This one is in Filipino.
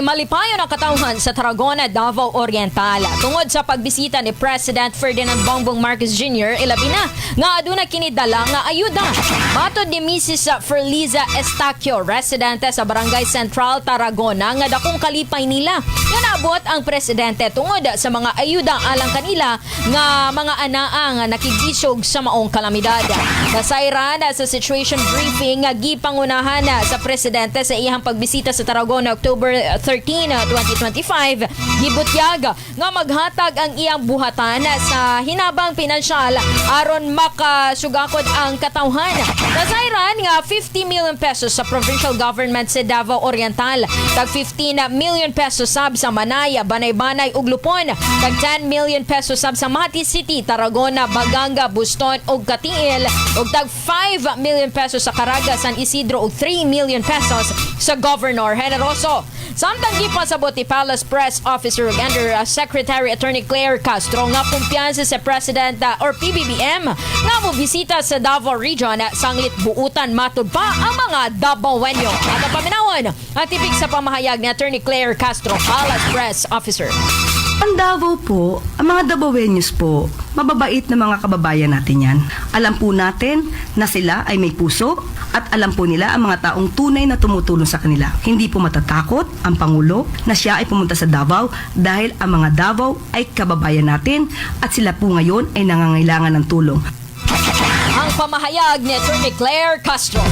Malipayon ang katawhan sa Taragona, Davao Oriental tungod sa pagbisita ni President Ferdinand Marcos Jr. Ilabi na nga aduna kini dala nga ayuda. Matod ni Mrs. Ferliza Estacio, residente sa Barangay Central, Taragona, nga dakong kalipay nila nga naabot ang presidente tungod sa mga ayuda alang kanila nga mga anaang nakigisog sa maong kalamidad. Nasayran sa situation briefing nga gipangunahan sa presidente sa iyang pagbisita sa Taragona October 13, 2025, gibutyag nga maghatag ang iyang buhatan sa hinabang pinansyal aron makasugakod ang katawhan. Nasayran nga 50 million pesos sa provincial government sa Davao Oriental, tag 15 million pesos sab sa Manaya, Banay-Banay ug Lupon, tag 10 million pesos sab sa Mati City, Taragona, Baganga, Buston ug Katiil, ug tag 5 million pesos sa Caraga, San Isidro ug 3 million pesos sa Governor Generoso. Samtang gipasabot ni Palace Press Officer Under Secretary Attorney Claire Castro nga kumpiyansa sa President or Pbbm nga mo bisita sa Davao Region sanglit buutan matud pa ang mga Davaoenyo. At ang paminawon ang tipik sa pamahayag ni Attorney Claire Castro, Palace Press Officer. Ang Davao po, ang mga Davaoenyos po, mababait na mga kababayan natin yan. Alam po natin na sila ay may puso at alam po nila ang mga taong tunay na tumutulong sa kanila. Hindi po matatakot ang Pangulo na siya ay pumunta sa Davao dahil ang mga Davao ay kababayan natin at sila po ngayon ay nangangailangan ng tulong. Ang pamahayag ni Attorney Claire Castro.